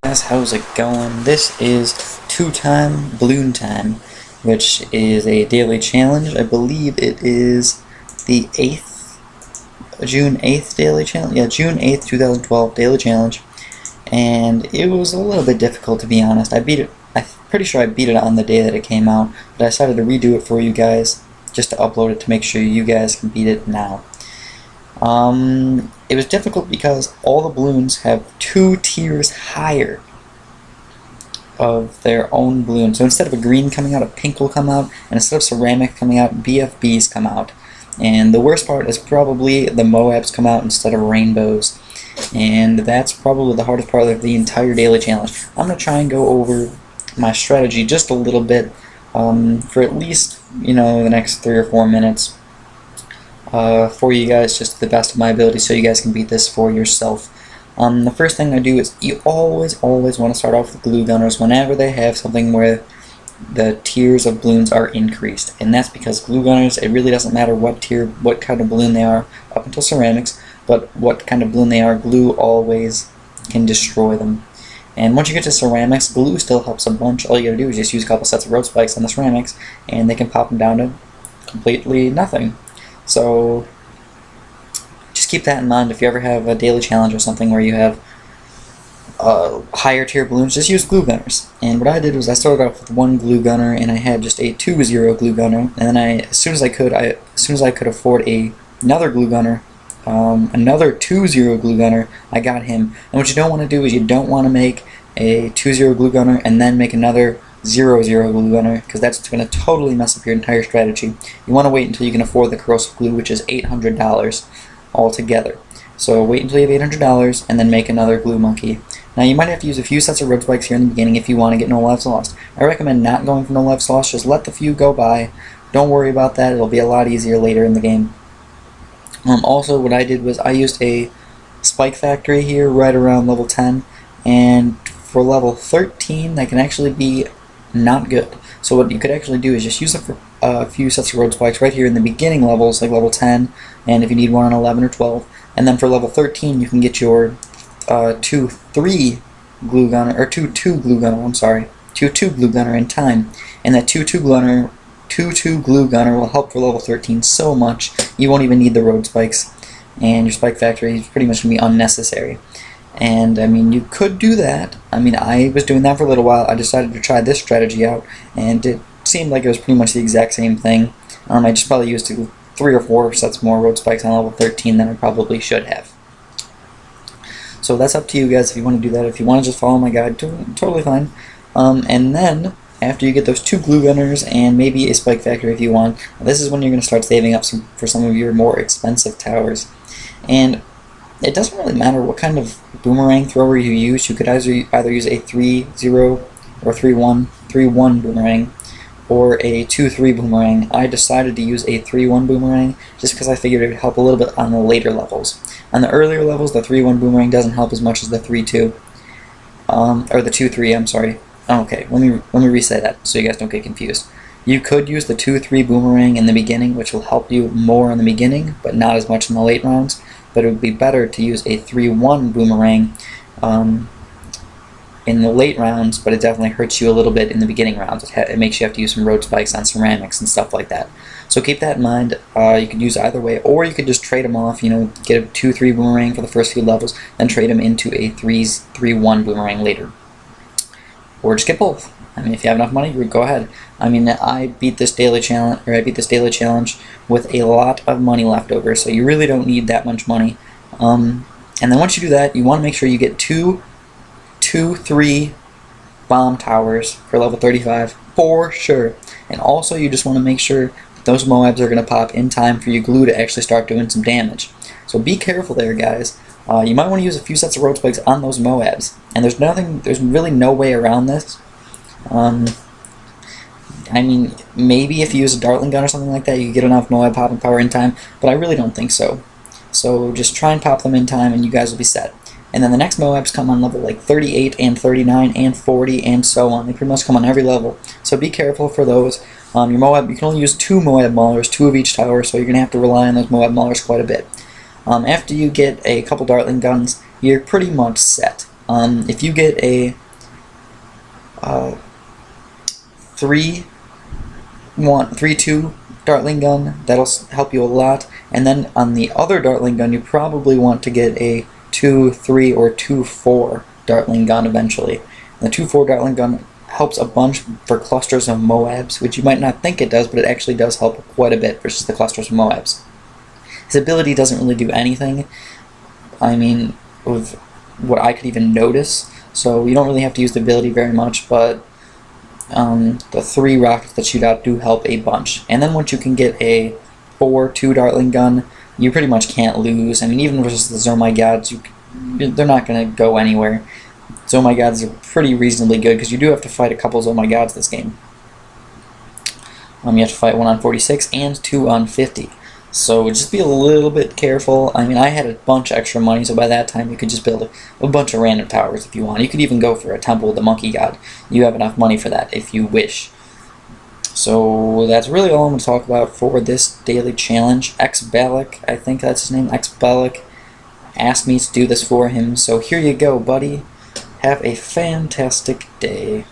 Guys, how's it going? This is two-time Bloon time, which is a daily challenge. I believe it is the 8th, June 8th daily challenge. Yeah, June 8th, 2012 daily challenge. And it was a little bit difficult, to be honest. I'm pretty sure I beat it on the day that it came out, but I decided to redo it for you guys just to upload it to make sure you guys can beat it now. It was difficult because all the balloons have 2 tiers higher of their own balloon. So instead of a green coming out, a pink will come out, and instead of ceramic coming out, BFBs come out. And the worst part is probably the Moabs come out instead of rainbows. And that's probably the hardest part of the entire daily challenge. I'm going to try and go over my strategy just a little bit for at least, the next 3 or 4 minutes. For you guys, just to the best of my ability, so you guys can beat this for yourself. The first thing I do is you always want to start off with glue gunners whenever they have something where the tiers of balloons are increased, and that's because glue gunners, it really doesn't matter what tier, what kind of balloon they are, up until ceramics, but what kind of balloon they are, glue always can destroy them. And once you get to ceramics, glue still helps a bunch. All you gotta do is just use a couple sets of road spikes on the ceramics, and they can pop them down to completely nothing. So just keep that in mind. If you ever have a daily challenge or something where you have higher tier balloons, just use glue gunners. And what I did was I started off with 1 glue gunner, and I had just a 2-0 glue gunner. And then as soon as I could afford another glue gunner, another 2-0 glue gunner, I got him. And what you don't want to do is you don't want to make a 2-0 glue gunner and then make another 0-0 glue gunner, because that's going to totally mess up your entire strategy. You want to wait until you can afford the corrosive glue, which is $800 altogether. So wait until you have $800 and then make another glue monkey. Now you might have to use a few sets of road spikes here in the beginning if you want to get no lives lost. I recommend not going for no lives lost. Just let the few go by. Don't worry about that. It'll be a lot easier later in the game. Also, what I did was I used a spike factory here right around level 10, and for level 13 that can actually be not good. So what you could actually do is just use a few sets of road spikes right here in the beginning levels, like level 10, and if you need one on 11 or 12. And then for level 13, you can get your 2-3 glue gunner, or 2-2 glue gunner, 2-2 glue gunner in time. And that 2-2 glue gunner will help for level 13 so much, you won't even need the road spikes, and your spike factory is pretty much going to be unnecessary. And I mean, you could do that. I mean, I was doing that for a little while. I decided to try this strategy out, and it seemed like it was pretty much the exact same thing. I just probably used 3 or 4 sets more road spikes on level 13 than I probably should have. So that's up to you guys if you want to do that. If you want to just follow my guide, totally fine. And then after you get those 2 glue gunners and maybe a spike factory if you want, this is when you're going to start saving up for some of your more expensive towers. And it doesn't really matter what kind of boomerang thrower you use. You could either use a 3-0 or 3-1 boomerang, or a 2-3 boomerang. I decided to use a 3-1 boomerang just because I figured it would help a little bit on the later levels. On the earlier levels, the 3-1 boomerang doesn't help as much as the 3-2, or the 2-3. I'm sorry. Okay, let me reset that so you guys don't get confused. You could use the 2-3 boomerang in the beginning, which will help you more in the beginning, but not as much in the late rounds. But it would be better to use a 3-1 boomerang in the late rounds, but it definitely hurts you a little bit in the beginning rounds. It makes you have to use some road spikes on ceramics and stuff like that. So keep that in mind. You could use either way, or you could just trade them off, get a 2-3 boomerang for the first few levels, then trade them into a 3-1 boomerang later. Or just get both. I mean, if you have enough money, go ahead. I mean, I beat this daily challenge with a lot of money left over, so you really don't need that much money. And then once you do that, you want to make sure you get 2-3 bomb towers for level 35 for sure. And also, you just want to make sure that those Moabs are going to pop in time for your glue to actually start doing some damage. So be careful there, guys. You might want to use a few sets of road spikes on those Moabs, and there's really no way around this. I mean, maybe if you use a Dartling gun or something like that, you can get enough Moab popping power in time, but I really don't think so. So just try and pop them in time, and you guys will be set. And then the next Moabs come on level like 38 and 39 and 40 and so on. They pretty much come on every level, so be careful for those. Your Moab, you can only use 2 Moab Maulers, 2 of each tower, so you're going to have to rely on those Moab Maulers quite a bit. After you get a couple Dartling guns, you're pretty much set. If you get a 3-2 Dartling gun, that'll help you a lot. And then on the other Dartling gun, you probably want to get a 2-3 or 2-4 Dartling gun eventually. And the 2-4 Dartling gun helps a bunch for clusters of Moabs, which you might not think it does, but it actually does help quite a bit versus the clusters of Moabs. His ability doesn't really do anything, I mean, with what I could even notice, so you don't really have to use the ability very much, but the 3 rockets that shoot out do help a bunch. And then once you can get a 4-2 Dartling gun, you pretty much can't lose. I mean, even versus the Zomai Gods, they're not going to go anywhere. Zomai Gods are pretty reasonably good, because you do have to fight a couple Zomai Gods this game. You have to fight 1 on 46 and 2 on 50. So just be a little bit careful. I mean, I had a bunch of extra money, so by that time you could just build a bunch of random towers if you want. You could even go for a Temple of the Monkey God. You have enough money for that if you wish. So that's really all I'm going to talk about for this daily challenge. X-Balak, I think that's his name, X-Balak, asked me to do this for him. So here you go, buddy. Have a fantastic day.